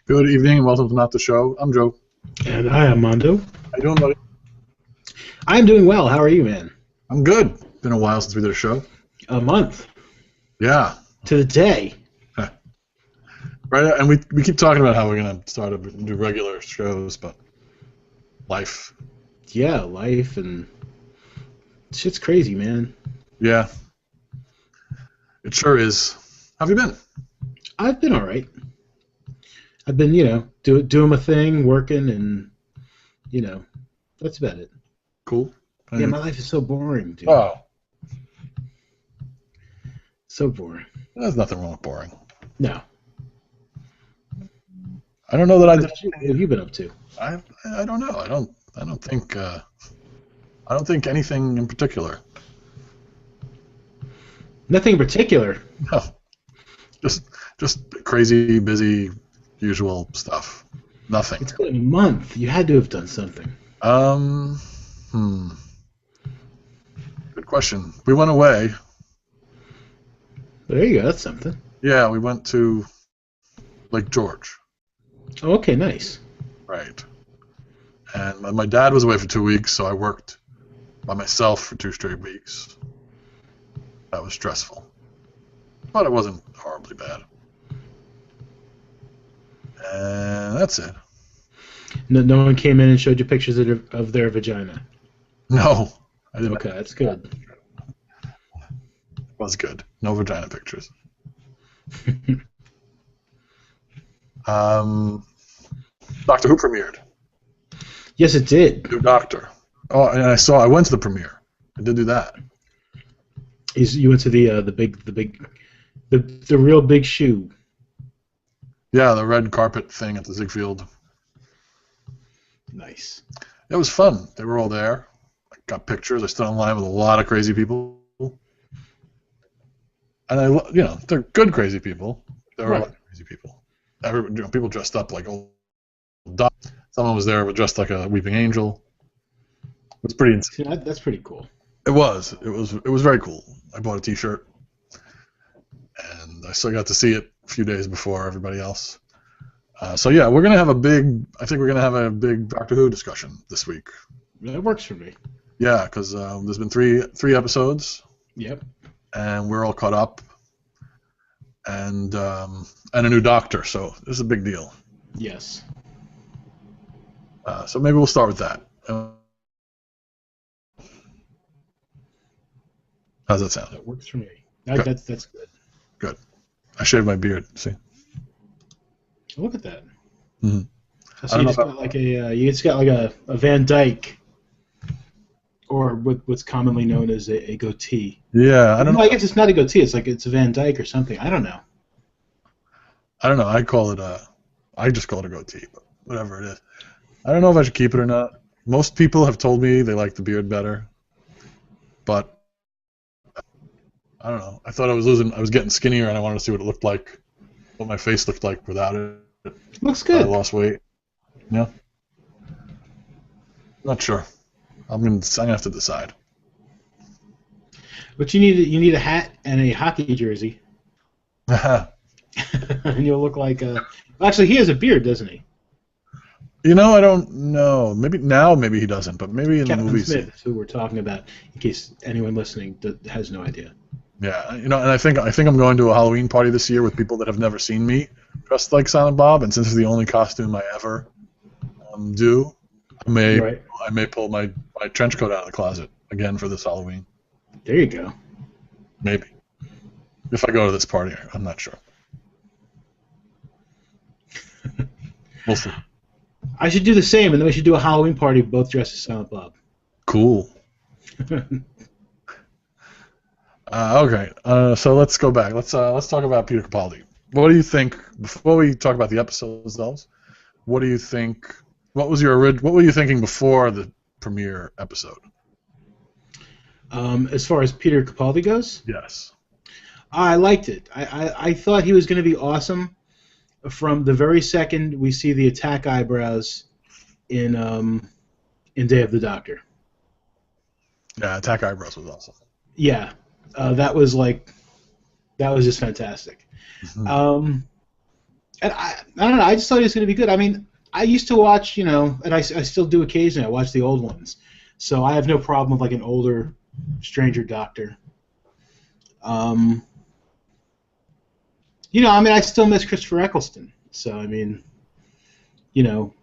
Good evening and welcome to Not the Show. I'm Joe. And I am Mondo. How you doing, buddy? I'm doing well. How are you, man? I'm good. Been a while since we did a show. A month. Yeah. To the day. Right, and we keep talking about how we're going to start to do regular shows, but life. Yeah, life and shit's crazy, man. Yeah. It sure is. How have you been? I've been all right. I've been, doing my thing, working, and, that's about it. Cool. Yeah, my life is so boring, dude. Oh. So boring. There's nothing wrong with boring. No. I don't know that I did. What have you been up to? I don't know. I don't think anything in particular. Nothing in particular. No. Just crazy, busy, usual stuff. Nothing. It's been a month. You had to have done something. Good question. We went away. There you go. That's something. Yeah, we went to Lake George. Oh, okay, nice. Right. And my dad was away for 2 weeks, so I worked by myself for 2 straight weeks. That was stressful. But it wasn't horribly bad. And that's it. No one came in and showed you pictures of their vagina? No. I didn't. Okay, that's good. It was good. No vagina pictures. Doctor Who premiered. Yes, it did. New Doctor. Oh, and I went to the premiere. I did do that. You went to the real big shoe. Yeah, the red carpet thing at the Ziegfeld. Nice. It was fun. They were all there. I got pictures. I stood in line with a lot of crazy people. And they're good crazy people. There were a lot of crazy people. People dressed up like old dogs. Someone was there dressed like a weeping angel. It was pretty insane. See, that's pretty cool. It was. It was very cool. I bought a T-shirt, and I still got to see it a few days before everybody else. So yeah, we're gonna have a big. I think we're gonna have a big Doctor Who discussion this week. That works for me. Yeah, because there's been three episodes. Yep. And we're all caught up. And a new Doctor, so this is a big deal. Yes. So maybe we'll start with that. How's that sound? That works for me. That's good. Good. I shaved my beard. See. Look at that. Mm-hmm. So I you don't know just got like you just got like a Van Dyke, or what's commonly known as a goatee. yeah, I don't No, know. I guess it's not a goatee. It's like it's a Van Dyke or something. I don't know. I don't know. I just call it a goatee, but whatever it is. I don't know if I should keep it or not. Most people have told me they like the beard better, but I don't know. I thought I was getting skinnier, and I wanted to see what it looked like, what my face looked like without it. Looks I good. lost weight. Yeah, not sure. I'm gonna have to decide. But you need a hat and a hockey jersey, and you'll look like a. Actually, he has a beard, doesn't he? I don't know. Maybe he doesn't, but maybe in the Captain movies. Smith is who we're talking about, in case anyone listening has no idea. Yeah, and I think I'm going to a Halloween party this year with people that have never seen me dressed like Silent Bob, and since it's the only costume I ever do, I may Right. I may pull my trench coat out of the closet again for this Halloween. There you go. Maybe if I go to this party, I'm not sure. We'll see. I should do the same, and then we should do a Halloween party both dressed as Silent Bob. Cool. Okay, so let's go back. Let's talk about Peter Capaldi. What do you think before we talk about the episodes themselves? What do you think? What were you thinking before the premiere episode? As far as Peter Capaldi goes, Yes. I liked it. I thought he was going to be awesome from the very second we see the attack eyebrows in Day of the Doctor. Yeah, Attack Eyebrows was awesome. Yeah, that was just fantastic. Mm-hmm. And I don't know. I just thought he was going to be good. I mean, I used to watch, and I still do occasionally. I watch the old ones, so I have no problem with like an older Stranger Doctor. I mean, I still miss Christopher Eccleston. So I mean,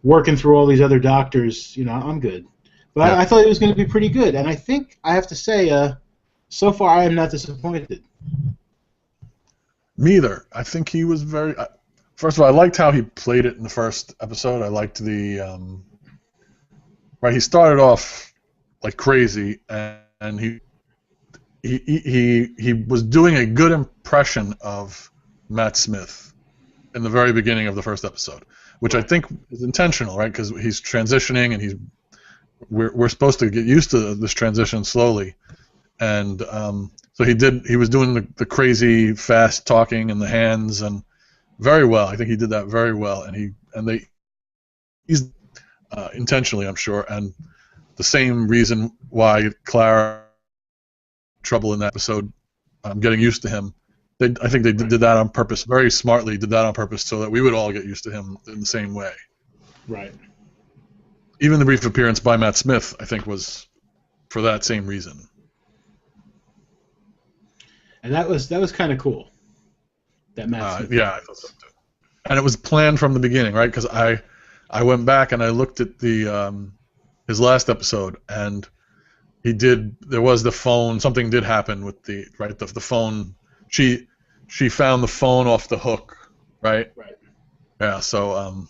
working through all these other doctors, I'm good. But Yeah. I thought it was going to be pretty good, and I think I have to say, so far I am not disappointed. Me either. I think he was very. First of all, I liked how he played it in the first episode. I liked right. He started off like crazy, and he was doing a good impression of Matt Smith in the very beginning of the first episode, which I think is intentional, right? Because he's transitioning, and we're supposed to get used to this transition slowly, and so he was doing the crazy fast talking and the hands and very well. I think he did that very well, and he's intentionally, I'm sure, and the same reason why Clara had trouble in that episode, getting used to him. I think they did that on purpose, very smartly did that on purpose, so that we would all get used to him in the same way. Right. Even the brief appearance by Matt Smith, I think, was for that same reason. And that was kind of cool. That Matt Smith. Yeah, I thought so too. And it was planned from the beginning, right? Because I went back and I looked at his last episode, and there was the phone. Something did happen with the phone. She found the phone off the hook, right? Right. Yeah. So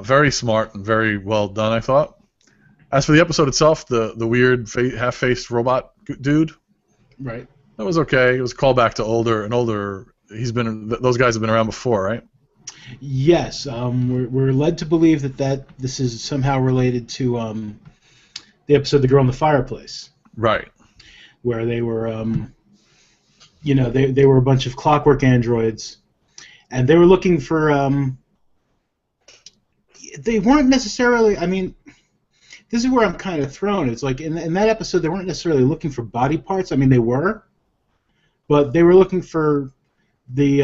very smart and very well done, I thought. As for the episode itself, the weird half-faced robot dude, Right. that was okay. It was a callback to older. Those guys have been around before, right? Yes. We're led to believe that this is somehow related to the episode "The Girl in the Fireplace," Right. where they were, they were a bunch of clockwork androids, and they were looking for. They weren't necessarily. I mean, this is where I'm kind of thrown. It's like in that episode, they weren't necessarily looking for body parts. I mean, they were, but they were looking for the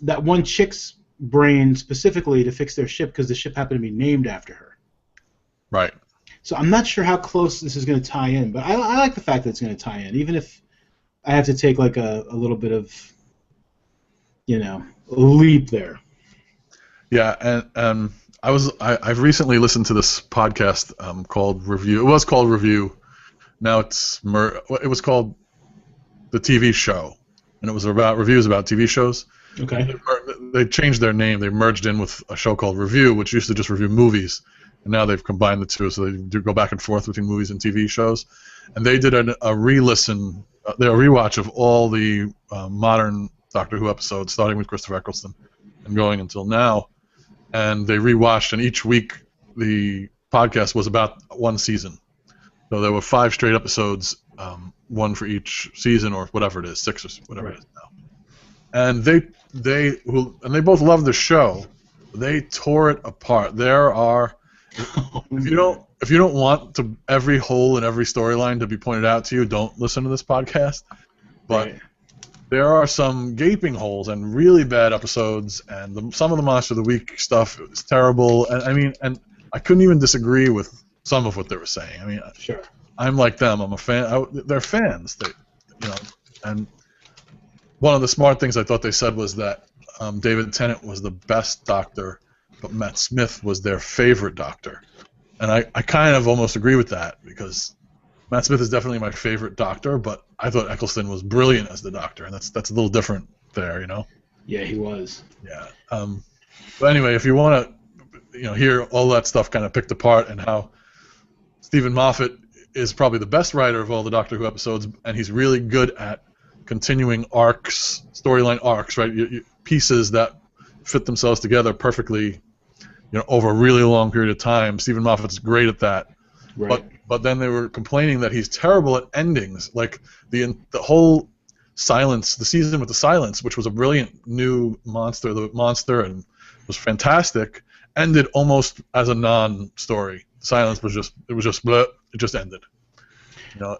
that one chick's brain specifically to fix their ship because the ship happened to be named after her. Right. So I'm not sure how close this is going to tie in, but I like the fact that it's going to tie in, even if I have to take like a little bit of, a leap there. Yeah, and I've recently listened to this podcast called Review. It was called Review. Now it was called The TV Show, and it was about reviews about TV shows. Okay. they changed their name. They merged in with a show called Review, which used to just review movies, and now they've combined the two, so they do go back and forth between movies and TV shows. And they did a re-listen, a rewatch of all the modern Doctor Who episodes, starting with Christopher Eccleston and going until now. And they rewatched, and each week the podcast was about one season. So there were 5 straight episodes, one for each season, or whatever it is, 6 or whatever it is now. And they both love the show. They tore it apart. There are, if you don't want every hole in every storyline to be pointed out to you, don't listen to this podcast. But there are some gaping holes and really bad episodes, and some of the Monster of the Week stuff is terrible. And I couldn't even disagree with some of what they were saying. I mean, sure. I'm like them. I'm a fan. They're fans. And one of the smart things I thought they said was that David Tennant was the best Doctor, but Matt Smith was their favorite Doctor. And I kind of almost agree with that, because Matt Smith is definitely my favorite Doctor, but I thought Eccleston was brilliant as the Doctor, and that's a little different there, you know? Yeah, he was. Yeah. But anyway, if you want to hear all that stuff kind of picked apart, and how Stephen Moffat is probably the best writer of all the Doctor Who episodes, and he's really good at continuing arcs, storyline arcs, right? Pieces that fit themselves together perfectly, over a really long period of time. Stephen Moffat's great at that. Right. But then they were complaining that he's terrible at endings, like the whole Silence, the season with the Silence, which was a brilliant new monster, and was fantastic, ended almost as a non-story. Silence was just bleh, it just ended.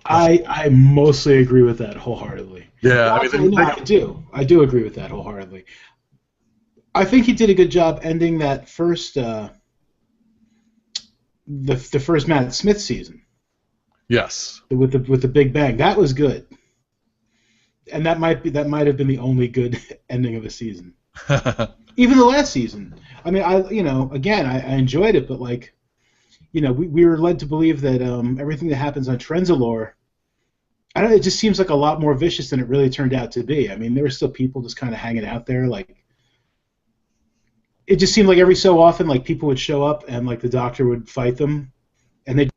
I mostly agree with that wholeheartedly. Yeah, I do agree with that wholeheartedly. I think he did a good job ending that first the first Matt Smith season. Yes. With the Big Bang, that was good, and that might have been the only good ending of a season. Even the last season. I mean, I enjoyed it, but we were led to believe that everything that happens on Trenzalore, it just seems like a lot more vicious than it really turned out to be. I mean, there were still people just kind of hanging out there, it just seemed like every so often, people would show up and the Doctor would fight them, and they.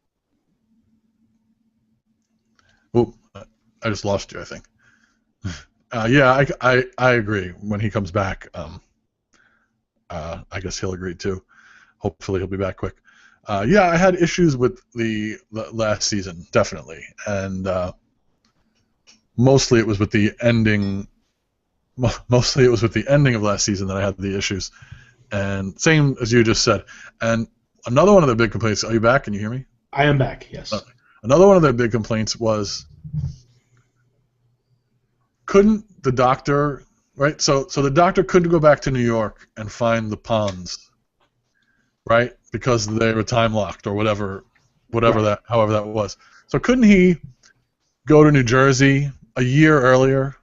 Oh, I just lost you, I think. Yeah, I agree. When he comes back, I guess he'll agree too. Hopefully, he'll be back quick. Yeah, I had issues with the last season, definitely, and mostly it was with the ending. Mostly it was with the ending of last season that I had the issues. And same as you just said. And another one of their big complaints. Are you back? Can you hear me? I am back. Yes. Okay. Another one of their big complaints was, couldn't the Doctor, right? So the Doctor couldn't go back to New York and find the Ponds, right? Because they were time locked or whatever right. However that was. So couldn't he go to New Jersey a year earlier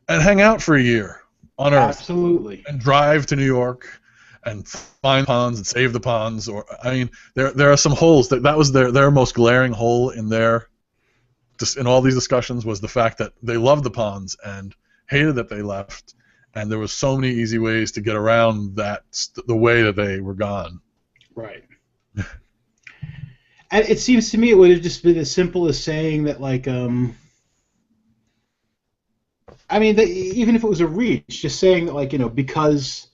and hang out for a year on Earth? Absolutely. And drive to New York and find ponds and save the ponds. Or there are some holes that was their most glaring hole in all these discussions, was the fact that they loved the ponds and hated that they left, and there was so many easy ways to get around that, the way that they were gone. Right. And it seems to me it would have just been as simple as saying that, even if it was a reach, just saying that, because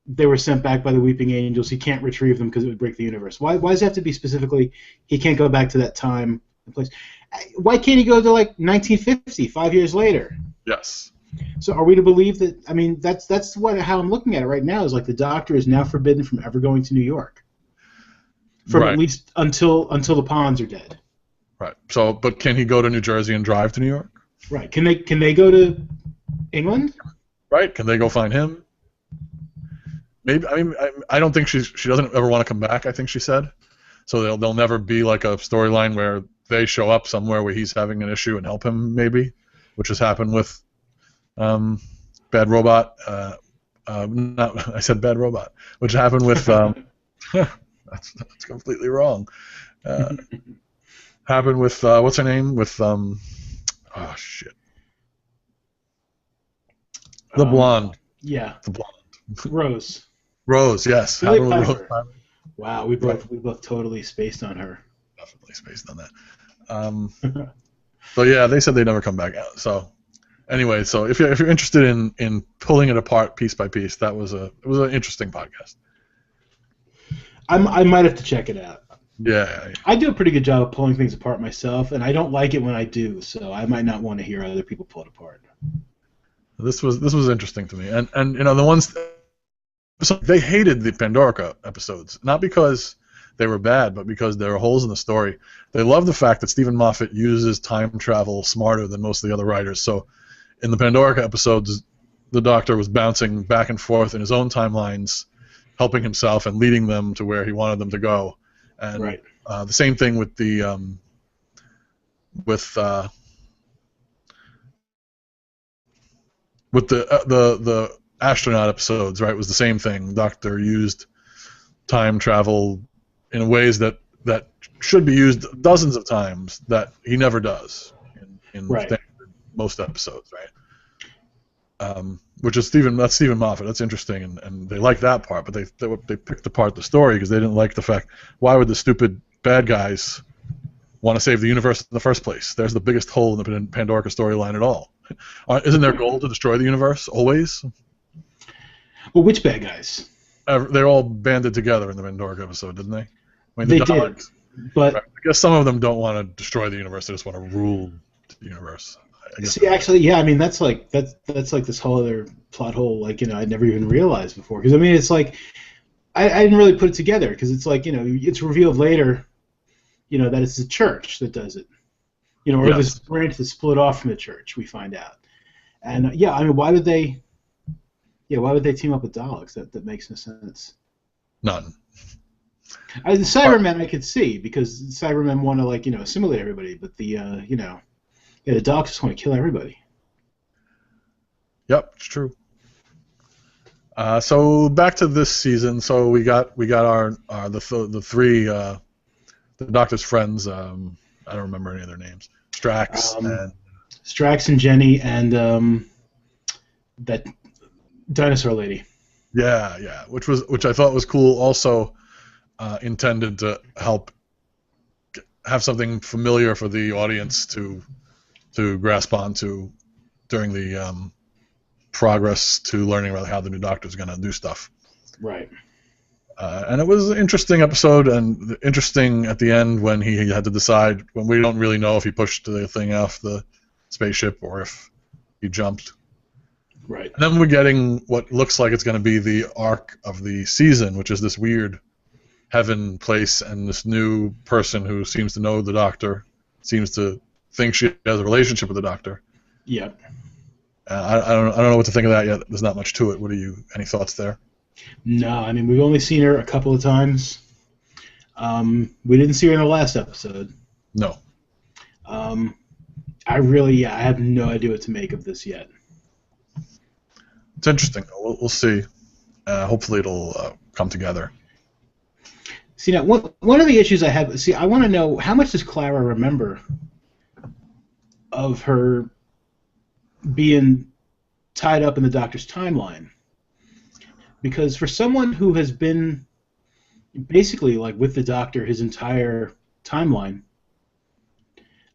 they were sent back by the Weeping Angels, he can't retrieve them because it would break the universe. Why does it have to be specifically he can't go back to that time and place? Why can't he go to 1950, 5 years later? Yes. So are we to believe that? I mean, that's how I'm looking at it right now. Is the Doctor is now forbidden from ever going to New York, right. At least until the Ponds are dead. Right. So, but can he go to New Jersey and drive to New York? Right. Can they go to England? Right. Can they go find him? Maybe. I don't think she doesn't ever want to come back, I think she said. So there'll never be a storyline where they show up somewhere where he's having an issue and help him, maybe, which has happened with Bad Robot. I said Bad Robot, which happened with that's completely wrong. Happened with what's her name? With oh shit, the blonde. Yeah. The blonde. Rose. Rose, yes. How Billy to Rose Piper. Tyler. Wow, Right. we both totally spaced on her. Definitely spaced on that. So yeah, they said they'd never come back. So anyway, so if you're interested in pulling it apart piece by piece, it was an interesting podcast. I might have to check it out. Yeah. I do a pretty good job of pulling things apart myself, and I don't like it when I do, so I might not want to hear other people pull it apart. This was interesting to me, and the ones. So they hated the Pandorica episodes, not because they were bad, but because there were holes in the story. They love the fact that Stephen Moffat uses time travel smarter than most of the other writers. So in the Pandorica episodes, the Doctor was bouncing back and forth in his own timelines, helping himself and leading them to where he wanted them to go. And right. The same thing with the the astronaut episodes, right? Was the same thing. Doctor used time travel in ways that should be used dozens of times that he never does in right. most episodes, right? Which is Stephen Moffat. That's interesting, and they like that part, but they picked apart the story because they didn't like the fact, why would the stupid bad guys want to save the universe in the first place? There's the biggest hole in the Pandorica storyline at all. Isn't their goal to destroy the universe always? Well, which bad guys? They're all banded together in the Pandorica episode, didn't they? I mean, they Daleks, did, but right. I guess some of them don't want to destroy the universe; they just want to rule the universe. See, actually, yeah, I mean that's like this whole other plot hole, like, I'd never even realized before. Because I mean, it's like I didn't really put it together, because it's like, it's revealed later, that it's the church that does it, or Yes. this branch that's split off from the church. We find out, and yeah, I mean, why would they team up with Daleks? That makes no sense. None. The Cybermen I could see, because the Cybermen want to assimilate everybody, but the the Daleks just want to kill everybody. Yep, it's true. So back to this season. So we got our the three the Doctor's friends. I don't remember any of their names. Strax and Jenny and that dinosaur lady. Yeah, which I thought was cool. Also intended to help have something familiar for the audience to grasp onto during the progress to learning about how the new Doctor is going to do stuff. Right. And it was an interesting episode, and interesting at the end when he had to decide, when we don't really know if he pushed the thing off the spaceship or if he jumped. Right. And then we're getting what looks like it's going to be the arc of the season, which is this weird heaven place, and this new person who seems to know the Doctor, seems to think she has a relationship with the Doctor. Yeah. I don't know what to think of that yet. There's not much to it. Any thoughts there? No, I mean, we've only seen her a couple of times. We didn't see her in the last episode. No. I have no idea what to make of this yet. It's interesting. We'll see. Hopefully it'll come together. See, now, one of the issues I have... See, I want to know, how much does Clara remember of her being tied up in the Doctor's timeline? Because for someone who has been basically with the Doctor his entire timeline,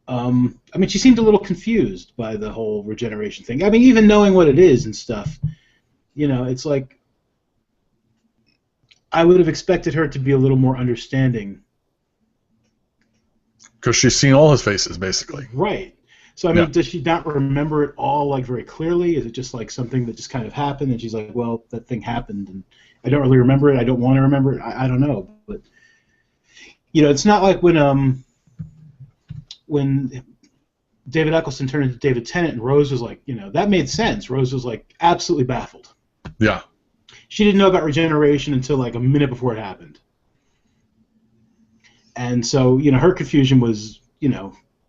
I mean, she seemed a little confused by the whole regeneration thing. I mean, even knowing what it is and stuff, it's like I would have expected her to be a little more understanding. Because she's seen all his faces, basically. Right. So, I mean, does she not remember it all, very clearly? Is it just, something that just kind of happened, and she's like, well, that thing happened, and I don't really remember it, I don't want to remember it, I don't know. But, it's not like when David Eccleston turned into David Tennant and Rose was like, that made sense. Rose was, absolutely baffled. Yeah. She didn't know about regeneration until, a minute before it happened. And so, her confusion was,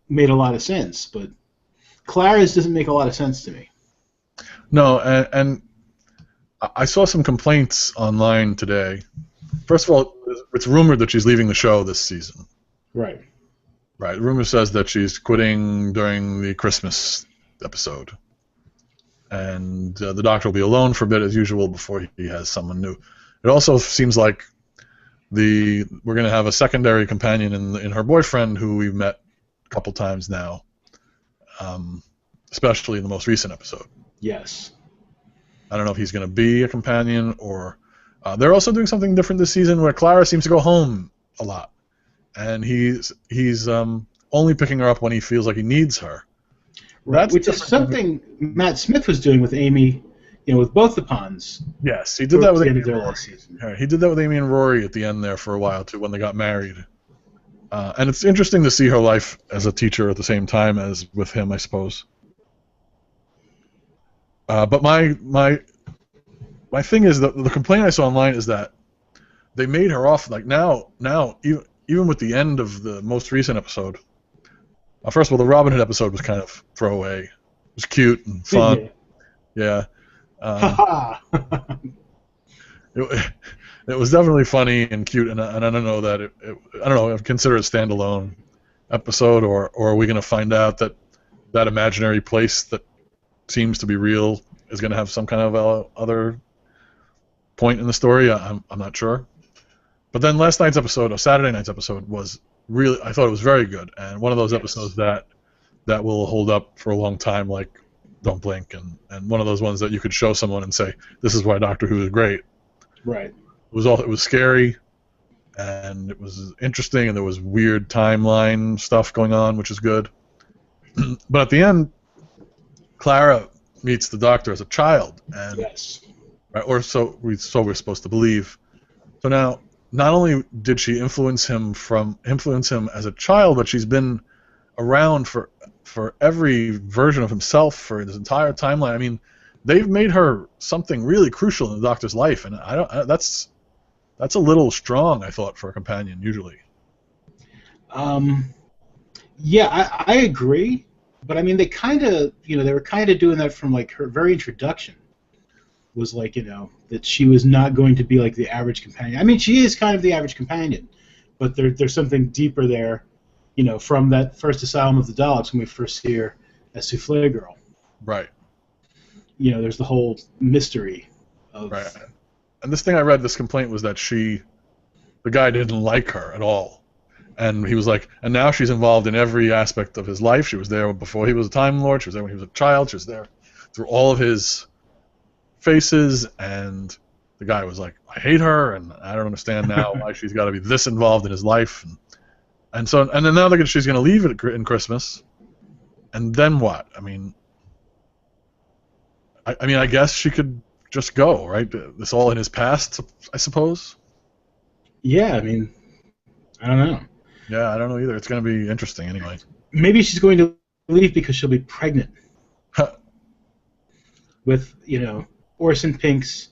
made a lot of sense, but Clara's doesn't make a lot of sense to me. No, and I saw some complaints online today. First of all, it's rumored that she's leaving the show this season. Right. Right. The rumor says that she's quitting during the Christmas episode. and the Doctor will be alone for a bit as usual before he has someone new. It also seems like we're going to have a secondary companion in her boyfriend, who we've met a couple times now, especially in the most recent episode. Yes. I don't know if he's going to be a companion or... they're also doing something different this season where Clara seems to go home a lot, and he's only picking her up when he feels like he needs her. Right, which is something Matt Smith was doing with Amy, with both the Ponds. Yes, he did that with Amy and Rory. Last season. He did that with Amy and Rory at the end there for a while too, when they got married. And it's interesting to see her life as a teacher at the same time as with him, I suppose. But my thing is that the complaint I saw online is that they made her off like now even with the end of the most recent episode. First of all, the Robin Hood episode was kind of throwaway. It was cute and fun. Yeah. It was definitely funny and cute, and I don't know that I don't know. I'd consider it a standalone episode, or are we going to find out that imaginary place that seems to be real is going to have some kind of other point in the story? I'm not sure. But then Saturday night's episode was really, I thought it was very good, and one of those episodes that will hold up for a long time, like Don't Blink, and one of those ones that you could show someone and say, this is why Doctor Who is great. Right. It was scary, and it was interesting, and there was weird timeline stuff going on, which is good. But at the end, Clara meets the Doctor as a child, and yes, right, or so we're supposed to believe. So now, not only did she influence him as a child, but she's been around for every version of himself for his entire timeline. I mean, they've made her something really crucial in the Doctor's life, and that's a little strong, I thought, for a companion usually. Yeah, I agree, but I mean, they kind of, they were kind of doing that from like her very introduction. Was like, that she was not going to be like the average companion. I mean, she is kind of the average companion, but there's something deeper there, from that first Asylum of the Daleks when we first see her as Souffle Girl. Right. There's the whole mystery of... Right. And this complaint was that the guy didn't like her at all. And he was like, and now she's involved in every aspect of his life. She was there before he was a Time Lord. She was there when he was a child. She was there through all of his phases, and the guy was like, I hate her, and I don't understand now why she's got to be this involved in his life, and then now she's going to leave it in Christmas, and then what? I mean, I guess she could just go, right? This all in his past, I suppose. Yeah, I mean, I don't know. Yeah, I don't know either. It's going to be interesting anyway. Maybe she's going to leave because she'll be pregnant with, Orson Pink's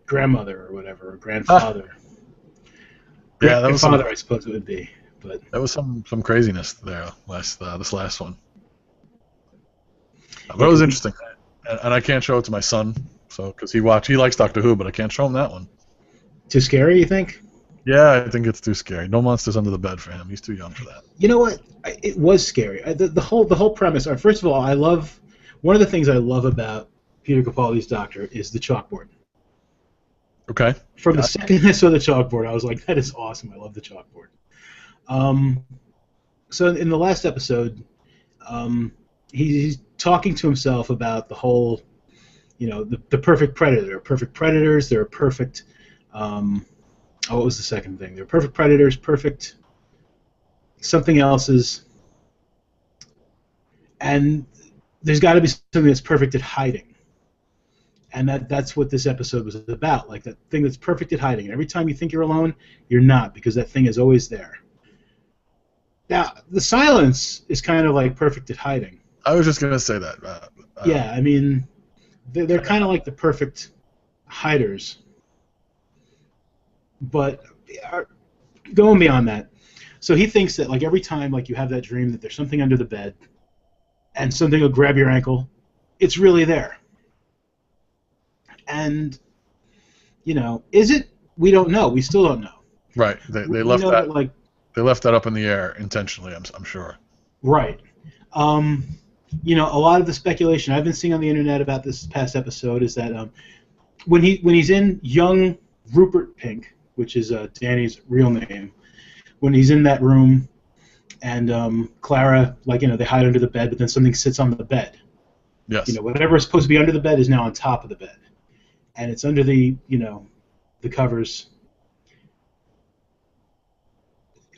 grandmother or whatever, or grandfather. Yeah, that was grandfather, I suppose it would be. But that was some craziness there this last one. But it was interesting, and I can't show it to my son, because he likes Doctor Who, but I can't show him that one. Too scary, you think? Yeah, I think it's too scary. No monsters under the bed for him. He's too young for that. You know what? It was scary. The whole premise. First of all, one of the things I love about Peter Capaldi's Doctor is the chalkboard. Okay. From the second I saw the chalkboard, I was like, that is awesome. I love the chalkboard. So in the last episode, he's talking to himself about the whole, the perfect predator. There are perfect predators. There are perfect... what was the second thing? There are perfect predators, perfect something else's, and there's got to be something that's perfect at hiding. And that's what this episode was about, like that thing that's perfect at hiding. And every time you think you're alone, you're not, because that thing is always there. Now, the silence is kind of like perfect at hiding. I was just going to say that. Yeah, I mean, they're kind of like the perfect hiders. But going beyond that, so he thinks that like every time like you have that dream that there's something under the bed and something will grab your ankle, it's really there. And, is it? We don't know. We still don't know. Right. They left that up in the air intentionally, I'm sure. Right. a lot of the speculation I've been seeing on the internet about this past episode is that when he's in young Rupert Pink, which is Danny's real name, when he's in that room and Clara, they hide under the bed, but then something sits on the bed. Yes. Whatever is supposed to be under the bed is now on top of the bed, and it's under the covers.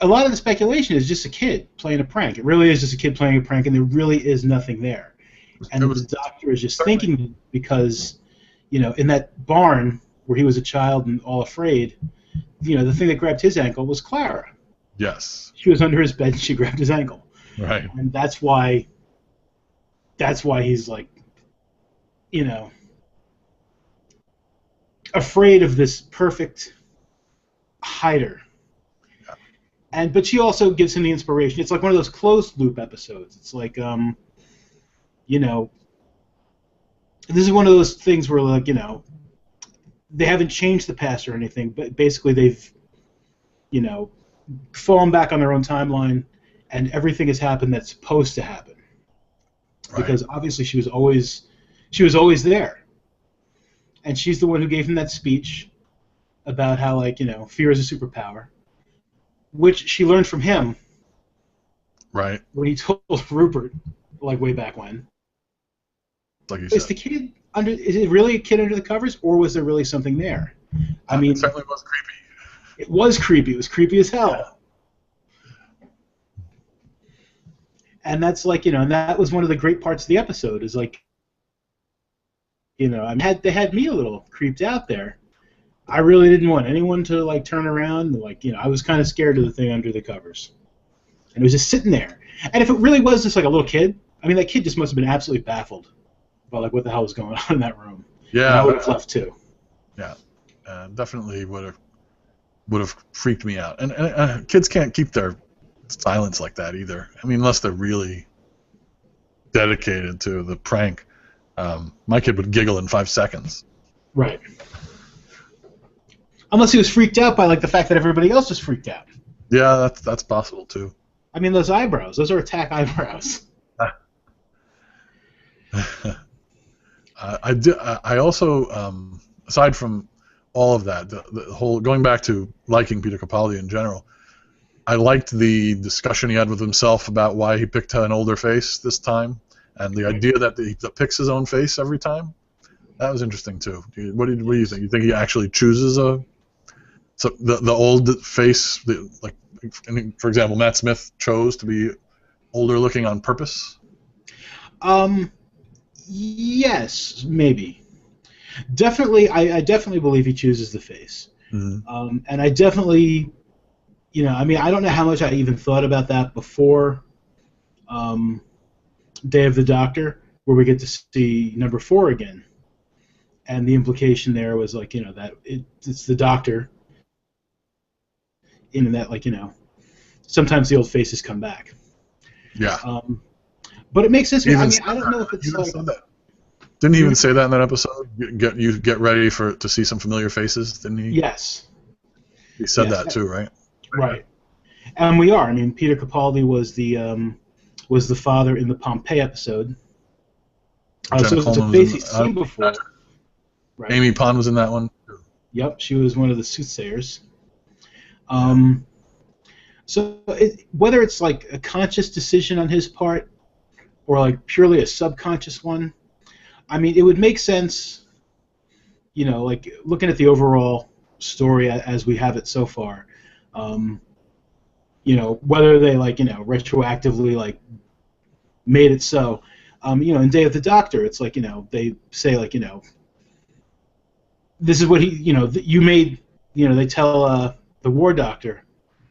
A lot of the speculation is just a kid playing a prank. It really is just a kid playing a prank, and there really is nothing there. And the doctor is just thinking because, in that barn where he was a child and all afraid, the thing that grabbed his ankle was Clara. Yes. She was under his bed and she grabbed his ankle. Right. And that's why he's afraid of this perfect hider. But she also gives him the inspiration. It's like one of those closed loop episodes. It's like, this is one of those things where, they haven't changed the past or anything, but basically they've, fallen back on their own timeline, and everything has happened that's supposed to happen. Right. Because obviously she was always there, and she's the one who gave him that speech about how, fear is a superpower. Which she learned from him, right? When he told Rupert, way back when. Like you is said. the kid under? Is it really a kid under the covers, or was there really something there? I mean, it certainly was creepy. It was creepy. It was creepy as hell. And that's and that was one of the great parts of the episode. Is they had me a little creeped out there. I really didn't want anyone to turn around. I was kind of scared of the thing under the covers, and it was just sitting there. And if it really was just a little kid, I mean, that kid just must have been absolutely baffled about what the hell was going on in that room. Yeah, and I would have left too. Yeah, definitely would have freaked me out. And kids can't keep their silence like that either. I mean, unless they're really dedicated to the prank. My kid would giggle in 5 seconds. Right. Unless he was freaked out by the fact that everybody else was freaked out. Yeah, that's possible too. I mean, those eyebrows; those are attack eyebrows. I also, aside from all of that, the whole going back to liking Peter Capaldi in general, I liked the discussion he had with himself about why he picked an older face this time, and the idea that he picks his own face every time. That was interesting too. What do you think? You think he actually chooses the old face, for example, Matt Smith chose to be older looking on purpose? Yes, maybe. Definitely, I definitely believe he chooses the face. Mm-hmm. And I definitely, I mean, I don't know how much I even thought about that before Day of the Doctor, where we get to see number 4 again. And the implication there was that it's the Doctor. In that, sometimes the old faces come back. Yeah. But it makes sense. I mean, I don't know if it's Didn't he even say that in that episode? Get ready to see some familiar faces, didn't he? Yes. He said that too, right? Right. And we are. I mean, Peter Capaldi was the father in the Pompeii episode. So it's a face he's seen before. Right. Amy Pond was in that one. Yep, she was one of the soothsayers. So whether it's a conscious decision on his part or purely a subconscious one, I mean, it would make sense, looking at the overall story as we have it so far, whether they retroactively made it so, in Day of the Doctor, it's they say this is what he, you made, they tell the war doctor,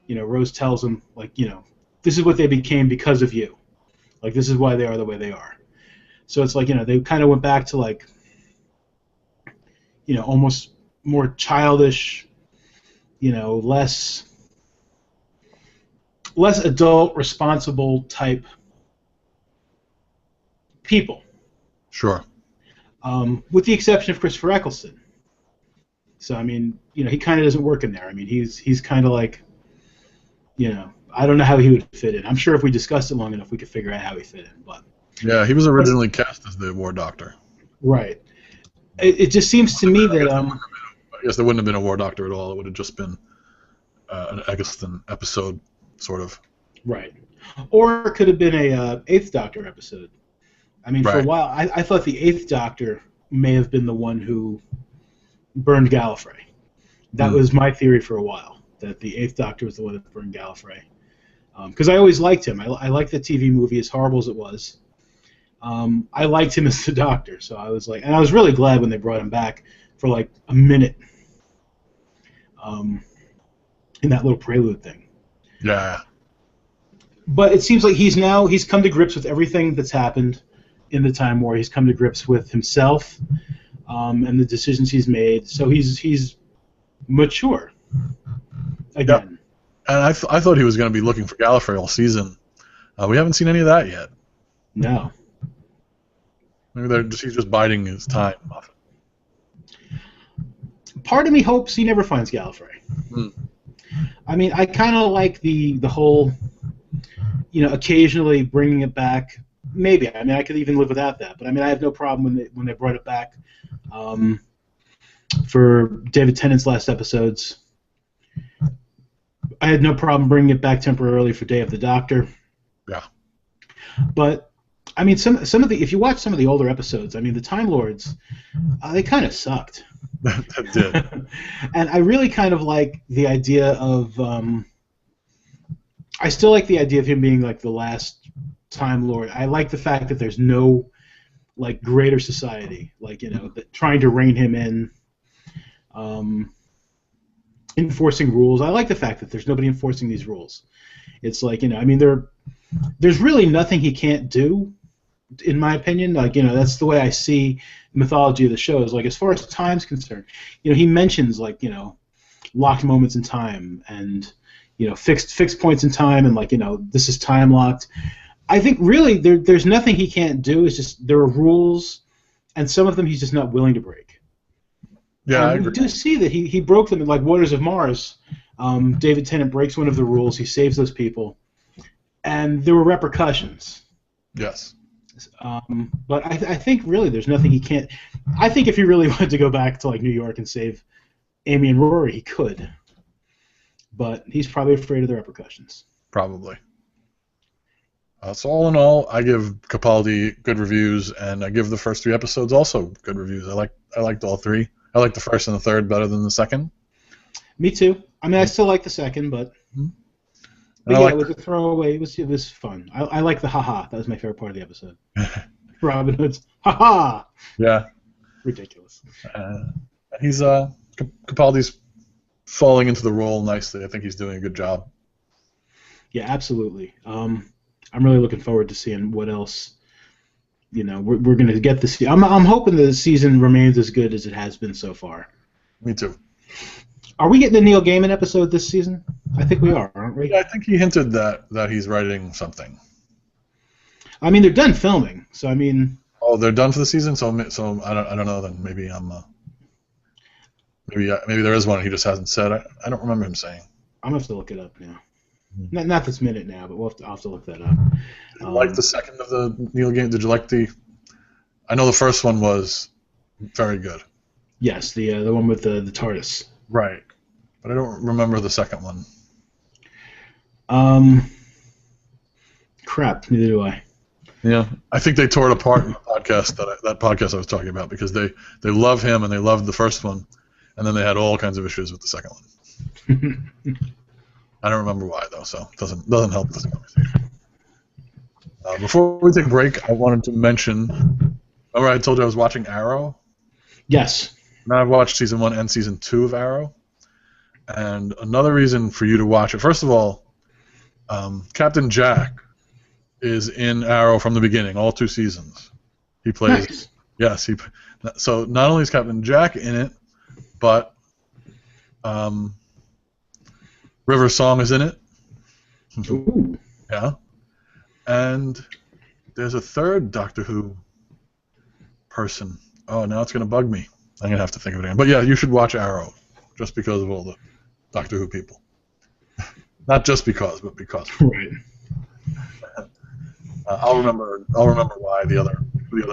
Rose tells him, this is what they became because of you. This is why they are the way they are. So it's they kind of went back to almost more childish, less adult, responsible type people. Sure. With the exception of Christopher Eccleston. So I mean, he kind of doesn't work in there. I mean, he's kind of I don't know how he would fit in. I'm sure if we discussed it long enough, we could figure out how he fit in. But Yeah, he was originally cast as the War Doctor. Right. It just seems to me that I guess there wouldn't have been a War Doctor at all. It would have just been an Eggleston episode, sort of. right, or it could have been a Eighth Doctor episode. I mean, for a Right. while, I thought the Eighth Doctor may have been the one who burned Gallifrey. That was my theory for a while, that the Eighth Doctor was the one that burned Gallifrey. Because I always liked him. I liked the TV movie, as horrible as it was. I liked him as the Doctor, so I was like, and I was really glad when they brought him back for like a minute in that little prelude thing. Yeah. But it seems like he's come to grips with everything that's happened in the Time War. He's come to grips with himself and the decisions he's made. So he's mature again. Yep. And I thought he was going to be looking for Gallifrey all season. We haven't seen any of that yet. No. Maybe he's just biding his time. Part of me hopes he never finds Gallifrey. I mean, I kind of like the whole, occasionally bringing it back. Maybe. I mean, I could even live without that. But I mean, I have no problem when they brought it back for David Tennant's last episodes. I had no problem bringing it back temporarily for Day of the Doctor. Yeah. But I mean, some of the if you watch some of the older episodes, I mean, the Time Lords, they kind of sucked. That did. And I really kind of like the idea of. I still like the idea of him being like the last Time Lord. I like the fact that there's no like greater society, like that trying to rein him in, enforcing rules. I like the fact that there's nobody enforcing these rules. It's like I mean, there's really nothing he can't do, in my opinion. Like that's the way I see the mythology of the show. Is like as far as time's concerned, he mentions like locked moments in time and fixed points in time and like this is time locked. I think really there's nothing he can't do. It's just there are rules, and some of them he's just not willing to break. Yeah, I agree. We do see that he broke them in like Waters of Mars. David Tennant breaks one of the rules. He saves those people, and there were repercussions. Yes. But I think really there's nothing he can't. I think if he really wanted to go back to like New York and save Amy and Rory, he could. But he's probably afraid of the repercussions. Probably. So all in all, I give Capaldi good reviews, and I give the first 3 episodes also good reviews. I liked all 3. I like the first and the third better than the second. Me too. I mean, I still like the second, but it was a throwaway. It was fun. I like the haha. That was my favorite part of the episode. Robin Hood's haha. Yeah. Ridiculous. He's Capaldi's falling into the role nicely. I think he's doing a good job. Yeah, absolutely. I'm really looking forward to seeing what else. We're going to get this. I'm hoping the season remains as good as it has been so far. Me too. Are we getting a Neil Gaiman episode this season? I think we are, aren't we? Yeah, I think he hinted that he's writing something. I mean, they're done filming, so I mean. Oh, they're done for the season. So I don't know. Then maybe maybe there is one he just hasn't said. I don't remember him saying. I'm gonna have to look it up now. Not this minute now, but I'll have to look that up. Did you like the second of the Neil Gaiman? Did you like the? I know the first one was very good. Yes, the one with the TARDIS. Right, but I don't remember the second one. Crap. Neither do I. Yeah, I think they tore it apart in the podcast that podcast I was talking about because they love him and they loved the first one, and then they had all kinds of issues with the second one. I don't remember why though, so it doesn't help this conversation. Before we take a break, I wanted to mention. Remember, I told you I was watching Arrow. Yes. Now I've watched season 1 and season 2 of Arrow, and another reason for you to watch it. First of all, Captain Jack is in Arrow from the beginning, all 2 seasons. He plays. Nice. Yes, so not only is Captain Jack in it, but River Song is in it. Ooh. Yeah. And there's a third Doctor Who person. Oh, now it's going to bug me. I'm going to have to think of it again. But yeah, you should watch Arrow, just because of all the Doctor Who people. Not just because, but because. Right. I'll remember why the other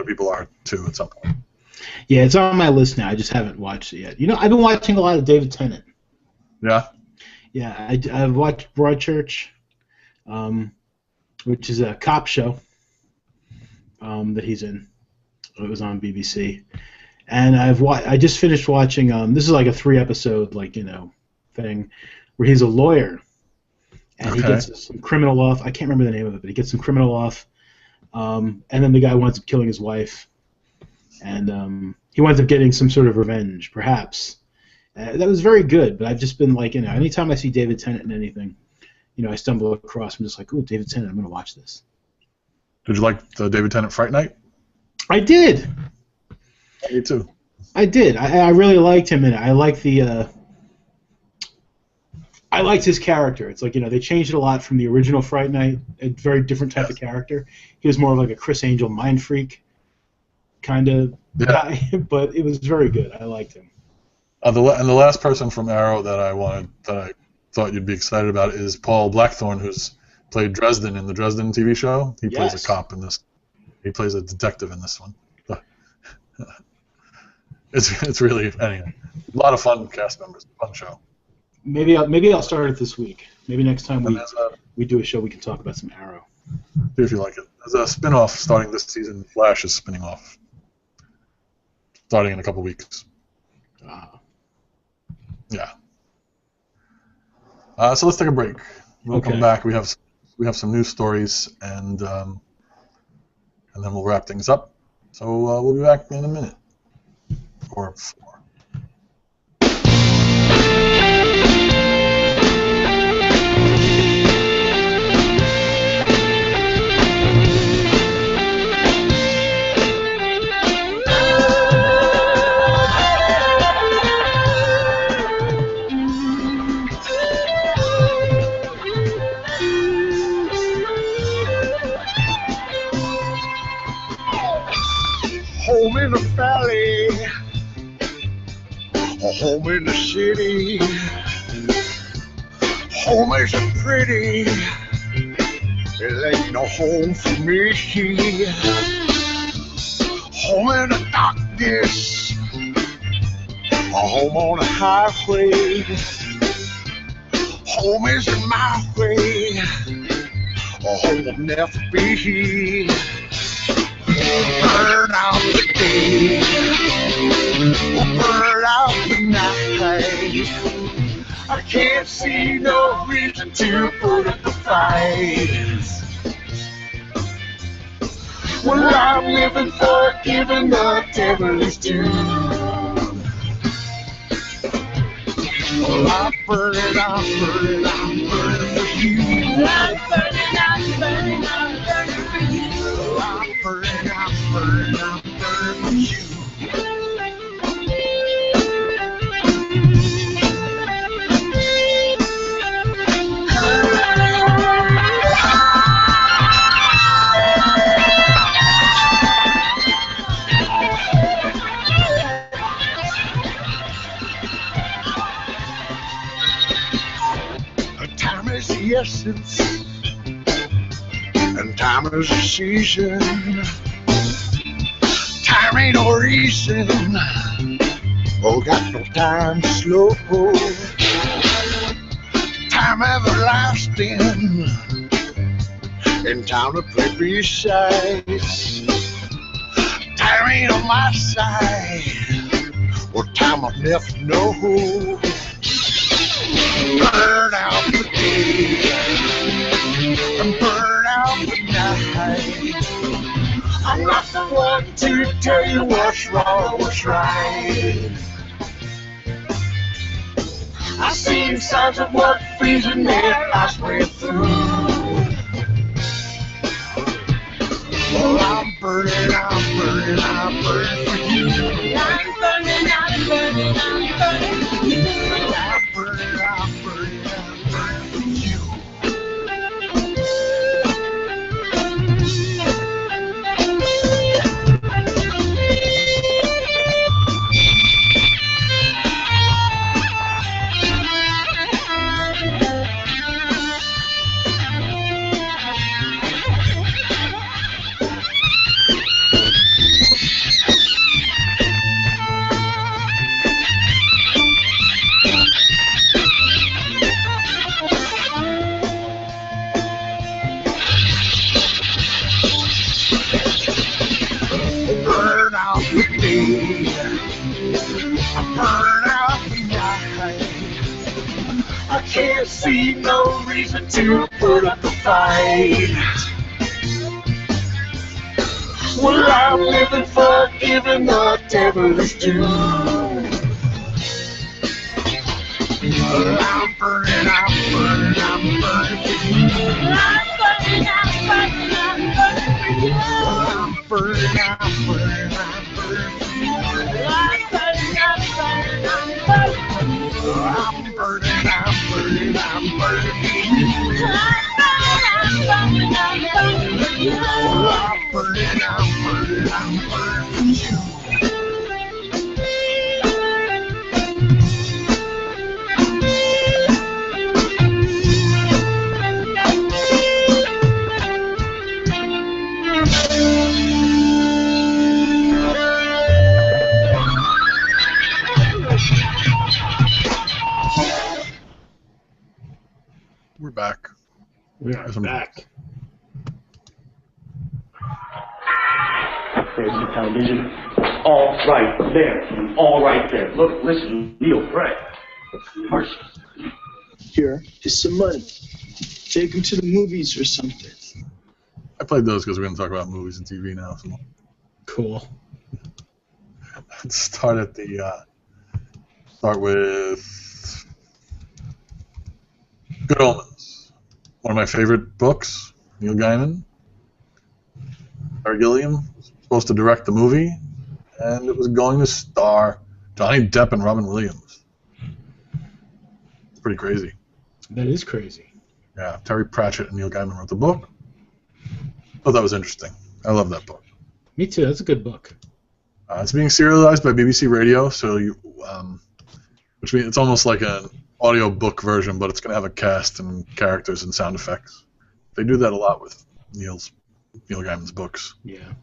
people are too at some point. Yeah, it's on my list now. I just haven't watched it yet. You know, I've been watching a lot of David Tennant. Yeah. Yeah, I've watched Broadchurch, which is a cop show that he's in. It was on BBC, and I just finished watching. This is like a 3-episode thing where he's a lawyer, and he gets some criminal off. I can't remember the name of it, but he gets some criminal off, and then the guy winds up killing his wife, and he winds up getting some sort of revenge, perhaps. That was very good, but I've just been anytime I see David Tennant in anything, I stumble across. I'm just like, ooh, David Tennant, I'm going to watch this. Did you like the David Tennant Fright Night? I did. Me too. I did. I really liked him in it. I liked his character. It's like, they changed it a lot from the original Fright Night. A very different type of character. He was more of like a Chris Angel mind freak kind of guy, but it was very good. I liked him. And the last person from Arrow that I thought you'd be excited about is Paul Blackthorne, who's played Dresden in the Dresden TV show. He plays a cop in this. He plays a detective in this one. It's really anyway, a lot of fun cast members, fun show. Maybe I'll start it this week. Maybe next time we do a show, we can talk about some Arrow. See if you like it. There's a spin-off starting this season. Flash is spinning off, starting in a couple weeks. Yeah. So let's take a break. We'll come back. We have some news stories, and then we'll wrap things up. So we'll be back in a minute or 4. Home in the valley, home in the city. Home isn't pretty, it ain't no home for me. Home in the darkness, home on the highway. Home isn't my way, home will never be. Burn out the day, burn out the night. I can't see no reason to put up a fight. Well, I'm living for giving the devil his due. Well, I'm burning for you. I'm burning for you. I'm burning for you. Time is the essence, and time is the season. Time ain't no reason, oh, got no time to slow. Time everlasting, and time to play besides. Time ain't on my side, or time I'll never know. Burn out the day and burn out the night. I'm not the one to tell you what's wrong, what's right. I see signs of what freezing their lives way through. Well, I'm burning for you. I'm burning for you. I'm burning for you. I can't see no reason to put up a fight. Well, I'm living for giving the devil his due. Well, I'm burning, I'm burning, I'm burning for you. I'm burning, I'm burning, I'm burning for you. I'm burning, I'm burning, I'm burning for you. I'm burning, I'm burning, I'm burning for you. I'm burning, I'm burning, I'm burning for you. I'm burning, I'm burning, I'm burning for you. I'm burning, I'm burning, I'm burning for you. We're back. We are back. There's the television. All right there. All right there. Look, listen, Neil, Frank. Mercy. Here is some money. Take him to the movies or something. I played those because we're going to talk about movies and TV now. So Cool. let's start at the start with Good Omens. One of my favorite books. Neil Gaiman. Terry Gilliam was supposed to direct the movie, and it was going to star Johnny Depp and Robin Williams. It's pretty crazy. That is crazy. Yeah, Terry Pratchett and Neil Gaiman wrote the book. Oh, that was interesting. I love that book. Me too. That's a good book. It's being serialized by BBC Radio, so which means it's almost like an audio book version, but it's going to have a cast and characters and sound effects. They do that a lot with Neil Gaiman's books. Yeah.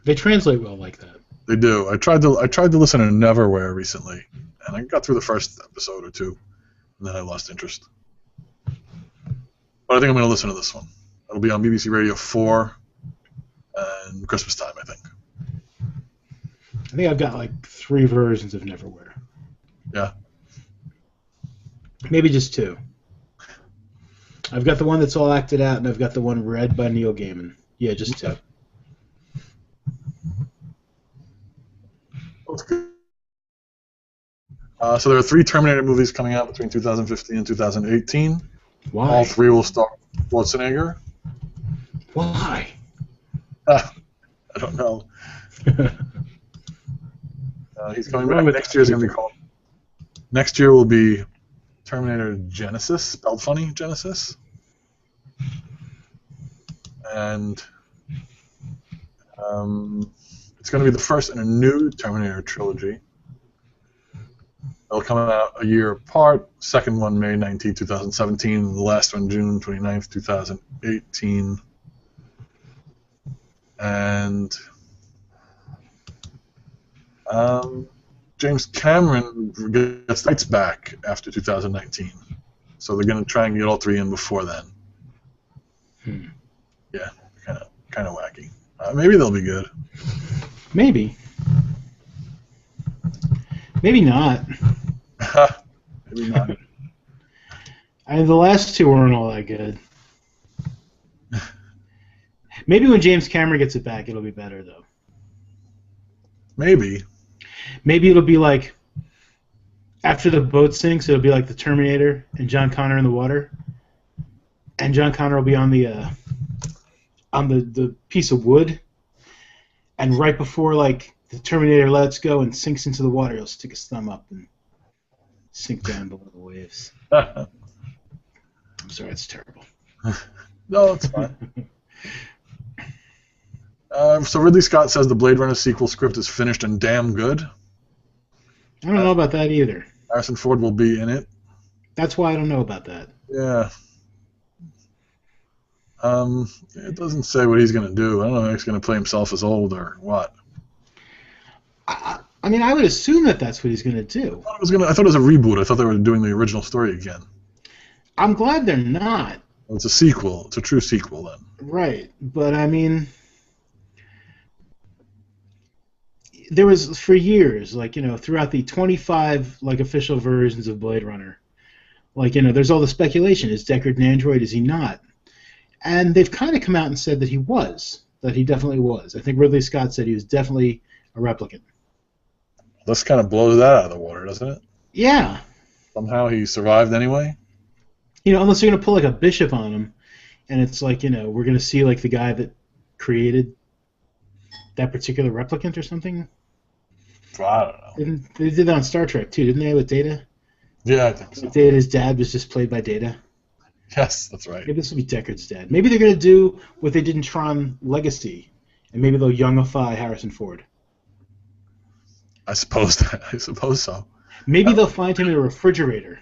They translate well like that. They do. I tried to listen to Neverwhere recently, and I got through the first episode or two, and then I lost interest. But I think I'm going to listen to this one. It'll be on BBC Radio 4 and Christmas time, I think. I think I've got like 3 versions of Neverwhere. Yeah. Maybe just 2. I've got the one that's all acted out, and I've got the one read by Neil Gaiman. Yeah, just 2. That's good. So there are 3 Terminator movies coming out between 2015 and 2018. Why? All 3 will star Schwarzenegger. Why? I don't know. He's coming back. Next year is going to be called. Next year will be Terminator Genesis, spelled funny, Genesis. And it's going to be the first in a new Terminator trilogy. They'll come out a year apart. Second one, May 19, 2017. The last one, June 29th, 2018. And James Cameron gets rights back after 2019. So they're going to try and get all 3 in before then. Yeah, kind of wacky. Maybe they'll be good. Maybe. Maybe not. Maybe not. The last 2 weren't all that good. Maybe when James Cameron gets it back, it'll be better, though. Maybe. Maybe it'll be like, after the boat sinks, it'll be like the Terminator and John Connor in the water. And John Connor will be on the piece of wood. And right before, like, the Terminator lets go and sinks into the water, he'll stick his thumb up and sink down below the waves. I'm sorry, it's terrible. No, it's fine. So Ridley Scott says the Blade Runner sequel script is finished and damn good. I don't know about that either. Harrison Ford will be in it. That's why I don't know about that. Yeah. It doesn't say what he's going to do. I don't know if he's going to play himself as old or what. I mean, I would assume that that's what he's going to do. I thought it was a reboot. I thought they were doing the original story again. I'm glad they're not. Well, it's a sequel. It's a true sequel then. Right, but I mean, there was for years, like, you know, throughout the 25 like official versions of Blade Runner, Like, there's all the speculation. Is Deckard an android? Is he not? And they've kind of come out and said that he was. That he definitely was. I think Ridley Scott said he was definitely a replicant. This kind of blows that out of the water, doesn't it? Yeah. Somehow he survived anyway. Unless you're going to pull like a Bishop on him, and it's like, we're going to see like the guy that created that particular replicant or something. Well, I don't know. They did that on Star Trek too, didn't they, with Data? Yeah, I think so. Data's dad was just played by Data. Yes, that's right. Maybe this will be Deckard's dad. Maybe they're going to do what they did in Tron Legacy, and maybe they'll youngify Harrison Ford. I suppose so. Maybe they'll find him in a refrigerator,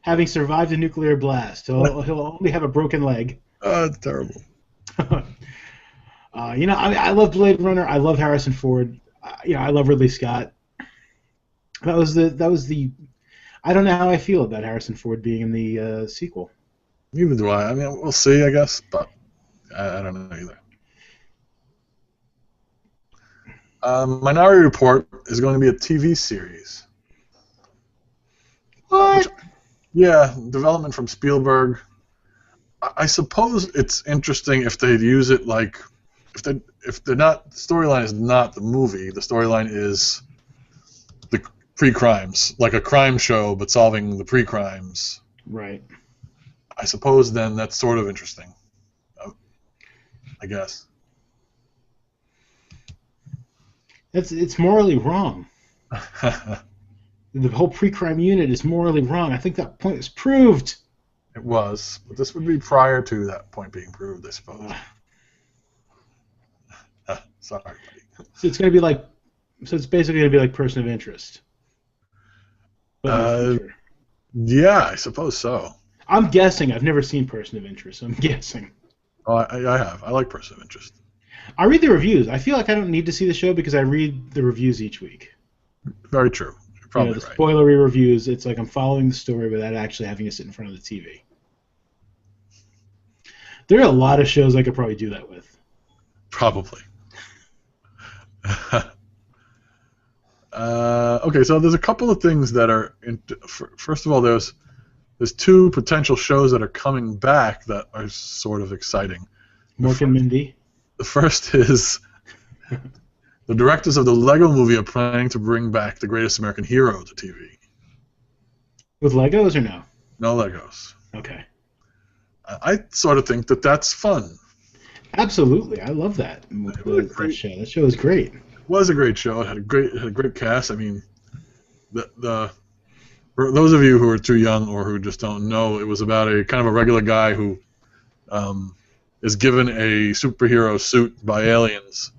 having survived a nuclear blast. He'll only have a broken leg. Oh, it's terrible. I love Blade Runner. I love Harrison Ford. I love Ridley Scott. That was the. I don't know how I feel about Harrison Ford being in the sequel. Neither do I. I mean, we'll see, I guess, but I don't know either. Minority Report is going to be a TV series. What? Yeah, development from Spielberg. I suppose it's interesting if they'd use it like if they're not, the storyline is not the movie. The storyline is the pre-crimes, like a crime show, but solving the pre-crimes. Right. I suppose then that's sort of interesting. I guess. It's morally wrong. The whole pre-crime unit is morally wrong. I think that point is proved. It was, but this would be prior to that point being proved, I suppose. Sorry, buddy. So it's going to be like, it's basically going to be like Person of Interest. But in the future. Yeah, I suppose so. I'm guessing. I've never seen Person of Interest, so I'm guessing. Oh, I have. I like Person of Interest. I read the reviews. I feel like I don't need to see the show because I read the reviews each week. Very true. You're probably the right. spoilery reviews. It's like I'm following the story without actually having to sit in front of the TV. There are a lot of shows I could probably do that with. Probably. Okay, so there's a couple of things that are. First of all, there's two potential shows that are coming back that are sort of exciting. Mork and Mindy. The first is the directors of the Lego Movie are planning to bring back The Greatest American Hero to TV. With Legos or no? No Legos. Okay. I sort of think that that's fun. Absolutely, I love that. That show. That show is great. It was a great show. It had a great cast. I mean, for those of you who are too young or who just don't know, it was about a kind of a regular guy who is given a superhero suit by aliens,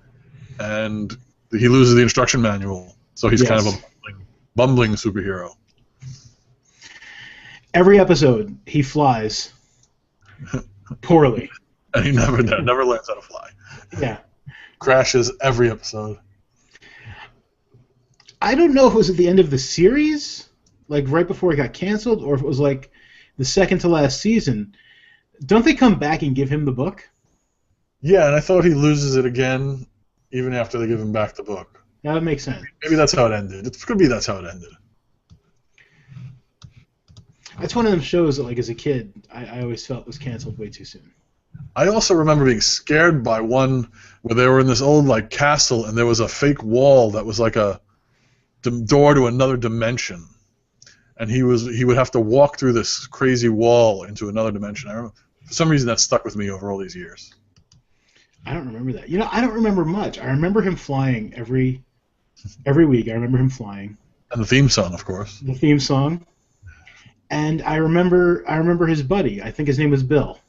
and he loses the instruction manual, so he's kind of a bumbling superhero. Every episode, he flies poorly. And he never learns how to fly. Yeah. Crashes every episode. I don't know if it was at the end of the series, like right before it got canceled, or if it was like the second to last season. Don't they come back and give him the book? Yeah, and I thought he loses it again even after they give him back the book. Yeah, that makes sense. Maybe that's how it ended. It could be that's how it ended. That's one of them shows that, like, as a kid, I always felt was canceled way too soon. I also remember being scared by one where they were in this old, like, castle, and there was a fake wall that was like a door to another dimension. And he would have to walk through this crazy wall into another dimension. I remember, for some reason, that stuck with me over all these years. I don't remember that. I don't remember much. I remember him flying every week. I remember him flying. And the theme song, of course. The theme song. And I remember his buddy. I think his name was Bill.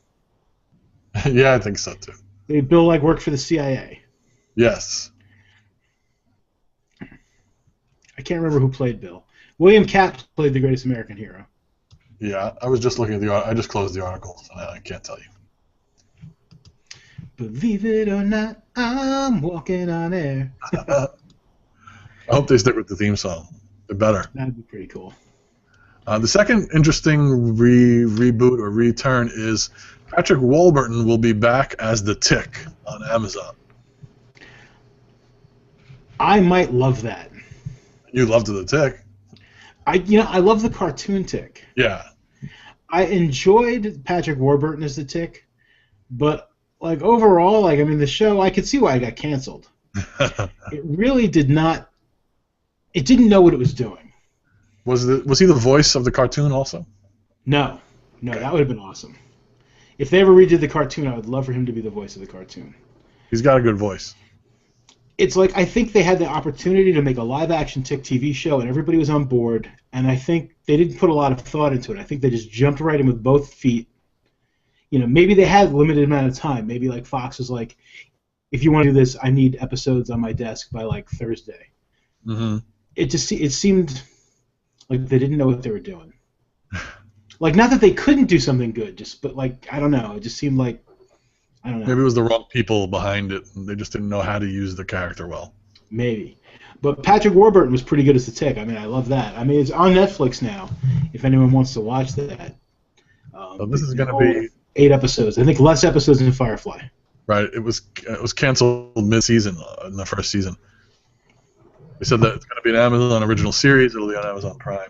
Yeah, I think so too. Bill worked for the CIA. Yes. I can't remember who played Bill. William Katt played the Greatest American Hero. Yeah, I was just looking at the article. I just closed the article, so I can't tell you. Believe it or not, I'm walking on air. I hope they stick with the theme song. They're better. That'd be pretty cool. The second interesting reboot or return is Patrick Warburton will be back as the Tick on Amazon. I might love that. You loved the Tick. I love the cartoon Tick. Yeah. I enjoyed Patrick Warburton as the Tick, but like overall, like I mean, the show I could see why it got canceled. It really did not. It didn't know what it was doing. Was he the voice of the cartoon also? No, that would have been awesome. If they ever redid the cartoon, I would love for him to be the voice of the cartoon. He's got a good voice. It's like I think they had the opportunity to make a live-action Tick TV show, and everybody was on board. And I think they didn't put a lot of thought into it. I think they just jumped right in with both feet. You know, maybe they had a limited amount of time. Maybe like Fox was like, if you want to do this, I need episodes on my desk by like Thursday. Mm-hmm. It seemed like they didn't know what they were doing. Like, not that they couldn't do something good, but like I don't know. It just seemed like I don't know. Maybe it was the wrong people behind it, and they just didn't know how to use the character well. Maybe. But Patrick Warburton was pretty good as the Tick. I mean, I love that. I mean, it's on Netflix now, if anyone wants to watch that. So this is going to be 8 episodes. I think less episodes than Firefly. Right. It was canceled mid-season in the first season. They said that it's going to be an Amazon original series. It'll be on Amazon Prime.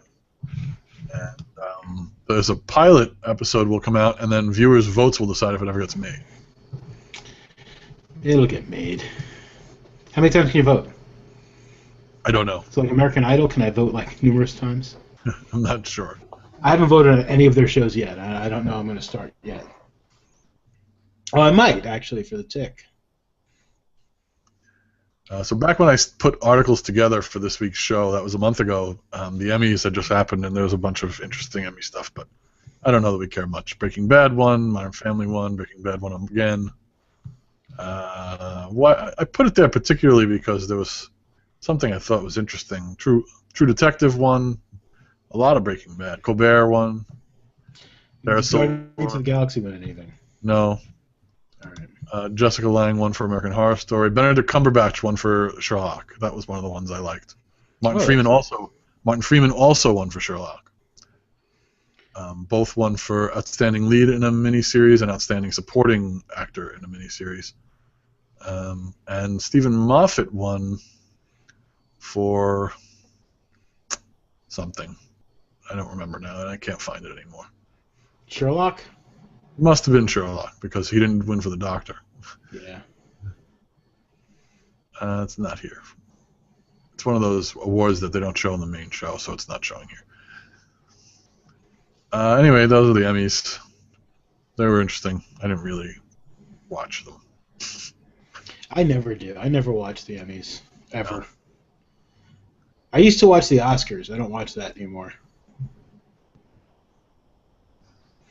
And there's a pilot episode will come out, and then viewers' votes will decide if it ever gets made. It'll get made. How many times can you vote? I don't know. So like American Idol, can I vote like numerous times? I'm not sure. I haven't voted on any of their shows yet. I don't know I'm going to start yet. Oh, I might, actually, for the Tick. So back when I put articles together for this week's show, that was a month ago, the Emmys had just happened, and there was a bunch of interesting Emmy stuff, but I don't know that we care much. Breaking Bad won, Modern Family won, Breaking Bad won again. I put it there particularly because there was something I thought was interesting. True Detective won. A lot of Breaking Bad. Colbert won. Guardians of the Galaxy win anything? No. All right. Jessica Lange won for American Horror Story. Benedict Cumberbatch won for Sherlock. That was one of the ones I liked. Martin Freeman also won for Sherlock. Both won for Outstanding Lead in a miniseries and Outstanding Supporting Actor in a miniseries. And Stephen Moffat won for something. I don't remember now, and I can't find it anymore. Sherlock? Must have been Sherlock, because he didn't win for the Doctor. Yeah. It's not here. It's one of those awards that they don't show in the main show, so it's not showing here. Anyway, those are the Emmys. They were interesting. I didn't really watch them. I never do. I never watch the Emmys, ever. No. I used to watch the Oscars. I don't watch that anymore.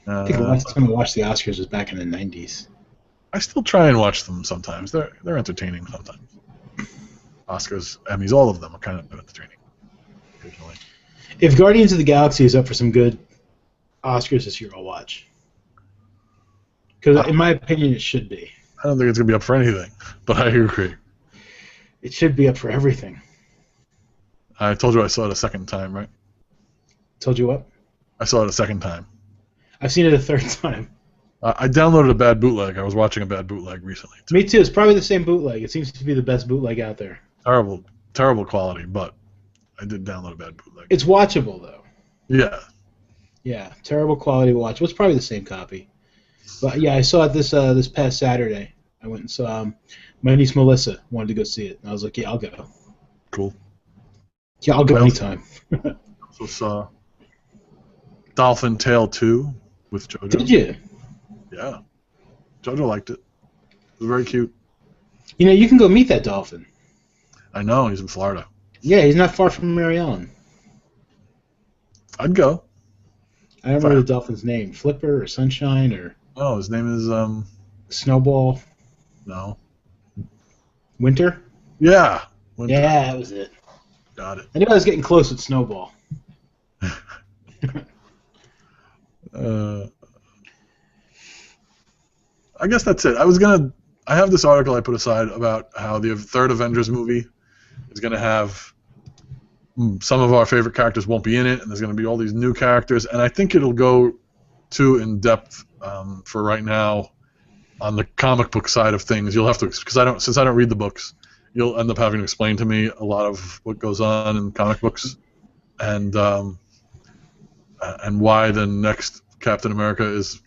I think the last time I watched the Oscars was back in the 90s. I still try and watch them sometimes. They're entertaining sometimes. Oscars, Emmys, all of them are kind of entertaining occasionally. If Guardians of the Galaxy is up for some good Oscars this year, I'll watch. Because in my opinion, it should be. I don't think it's going to be up for anything, but I agree. It should be up for everything. I told you I saw it a second time, right? Told you what? I saw it a second time. I've seen it a third time. I downloaded a bad bootleg. I was watching a bad bootleg recently. Me too. It's probably the same bootleg. It seems to be the best bootleg out there. Terrible quality, but I did download a bad bootleg. It's watchable, though. Yeah. Yeah, terrible quality watch. Well, it's probably the same copy. But yeah, I saw it this past Saturday. I went and saw my niece Melissa wanted to go see it. And I was like, yeah, I'll go. Cool. Yeah, I'll go anytime. Also saw Dolphin Tale 2 with JoJo. Did you? Yeah. JoJo liked it. It was very cute. You know, you can go meet that dolphin. I know, he's in Florida. Yeah, he's not far from Mary Ellen. I'd go. I don't remember the dolphin's name. Flipper or Sunshine or... Oh, his name is... Snowball. No. Winter? Yeah. Winter. Yeah, that was it. Got it. I knew I was getting close with Snowball. I guess that's it. I have this article I put aside about how the third Avengers movie is going to have some of our favorite characters won't be in it, and there's going to be all these new characters, and I think it'll go too in depth for right now on the comic book side of things. You'll have to, because since I don't read the books, you'll end up having to explain to me a lot of what goes on in comic books, and why the next Captain America is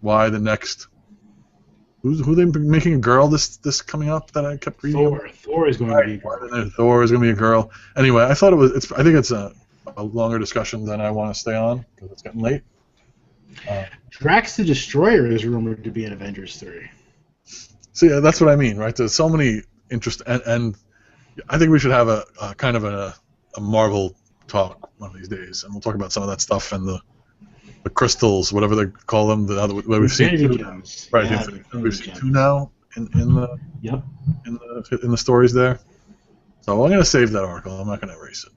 why the next who they making a girl this coming up that I kept reading. Thor is going to be a girl. Thor is going to be a girl. Anyway, I thought I think it's a longer discussion than I want to stay on because it's getting late. Drax the Destroyer is rumored to be in Avengers 3. See, that's what I mean, right? There's so many interest, and I think we should have a kind of a Marvel talk one of these days, and we'll talk about some of that stuff and the crystals, whatever they call them. We've seen two, right? Yeah, we've seen two now in the in the stories there. So I'm going to save that article. I'm not going to erase it.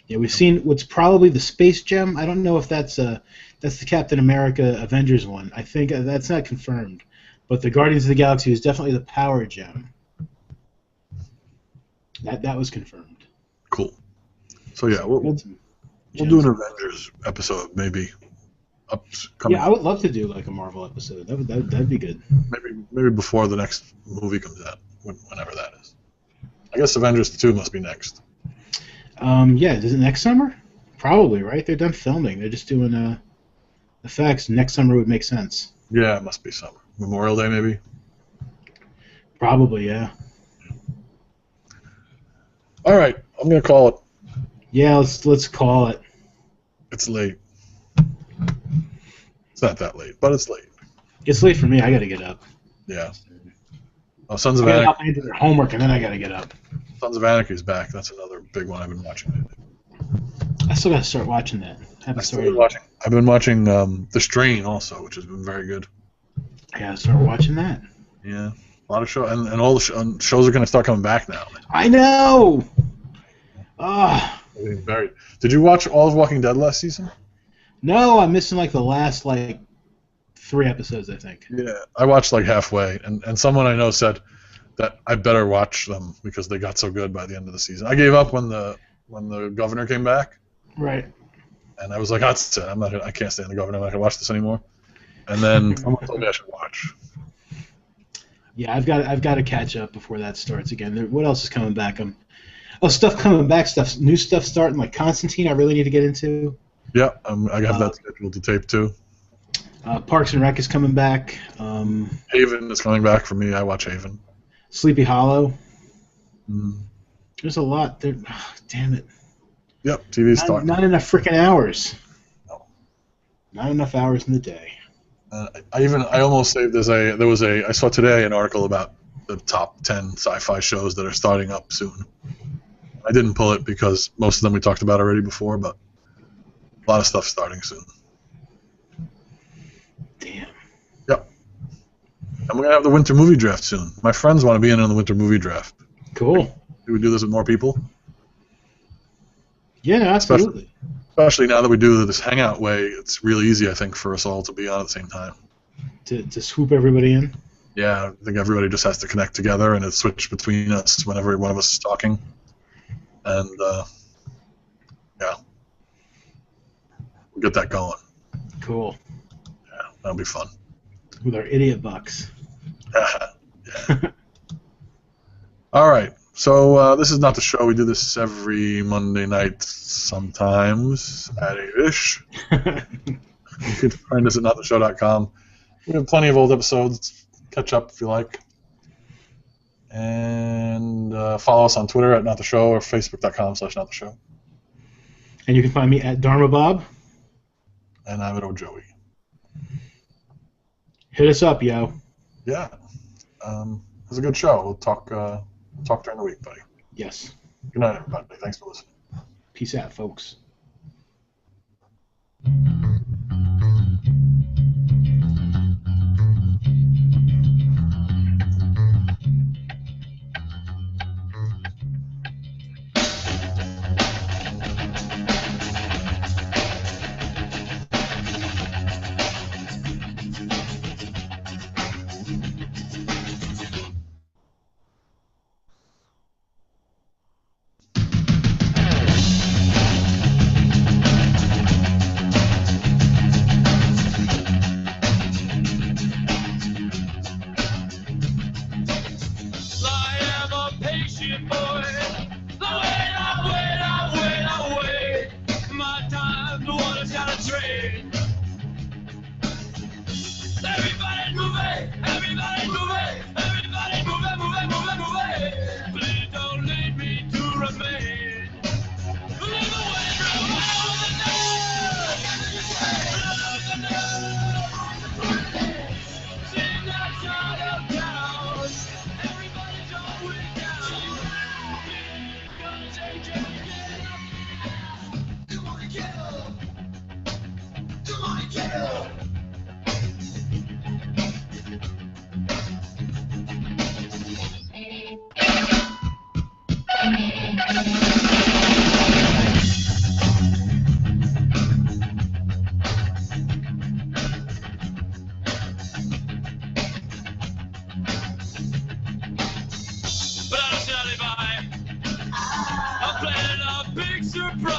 Yeah, we've seen what's probably the space gem. I don't know if that's the Captain America Avengers one. I think that's not confirmed, but the Guardians of the Galaxy is definitely the power gem. That was confirmed. Cool. So yeah, we'll do an Avengers episode maybe. Yeah, I would love to do like a Marvel episode. That'd be good. Maybe before the next movie comes out, whenever that is. I guess Avengers 2 must be next. Yeah, is it next summer? Probably, right? They're done filming. They're just doing effects. Next summer would make sense. Yeah, it must be summer. Memorial Day, maybe? Probably, yeah. All right, I'm going to call it. Yeah, let's call it. It's late. It's not that late, but it's late. It's late for me. I got to get up. Yeah. Oh, Sons of I Anarchy. got to do their homework, and then I got to get up. Sons of Anarchy is back. That's another big one I've been watching lately. I still got to start watching that. I've been watching The Strain also, which has been very good. I got to start watching that. Yeah. A lot of shows, and all the shows are going to start coming back now. I know! Ah. Buried. Did you watch all of Walking Dead last season? No, I'm missing like the last 3 episodes, I think. Yeah, I watched like halfway, and someone I know said that I better watch them because they got so good by the end of the season. I gave up when the governor came back. Right. And I was like, that's it. I can't stand the governor. I'm not gonna watch this anymore. And then someone told me I should watch. Yeah, I've got to catch up before that starts again. What else is coming back? Stuff coming back. New stuff starting like Constantine. I really need to get into. Yeah, I have that scheduled to tape too. Parks and Rec is coming back. Haven is coming back for me. I watch Haven. Sleepy Hollow. Mm. There's a lot there. Oh, damn it. Yep, TV's starting. Not enough freaking hours. No. Not enough hours in the day. I almost saved I saw today an article about the top 10 sci-fi shows that are starting up soon. I didn't pull it because most of them we talked about already before, but a lot of stuff starting soon. Damn. Yep. And we're going to have the winter movie draft soon. My friends want to be in on the winter movie draft. Cool. Do we do this with more people? Yeah, absolutely. Especially now that we do this hangout way, it's really easy, I think, for us all to be on at the same time. To swoop everybody in? Yeah, I think everybody just has to connect together and it's switched between us whenever one of us is talking. And, yeah. We'll get that going. Cool. Yeah, that'll be fun. With our idiot bucks. Yeah. All right. So this is not the show. We do this every Monday night sometimes at 8-ish. You can find us at nottheshow.com. We have plenty of old episodes. Catch up if you like. And follow us on Twitter at nottheshow or facebook.com/nottheshow. And you can find me at Dharma Bob. And I'm at Ojoey. Hit us up, yo. Yeah. It was a good show. We'll talk during the week, buddy. Yes. Good night, everybody. Thanks for listening. Peace out, folks.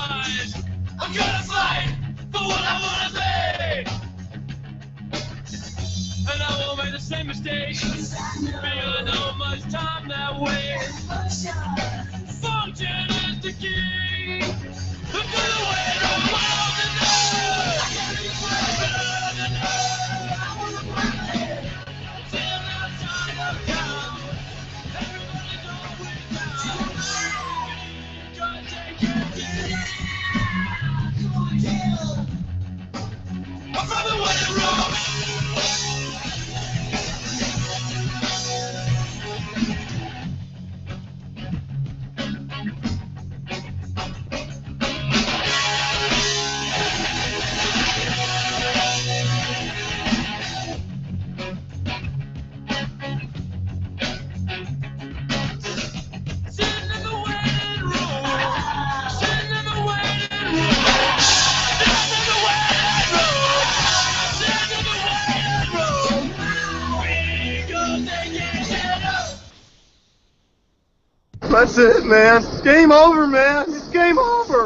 rise. I'm gonna fight for what I wanna be. And I won't make the same mistake. Because I know much time that way. Function is the key. To the way the world is known. Till that time will come. Everybody's always down. Gotta take it. I'm from the way to roam. That's it, man. Game over, man. It's game over.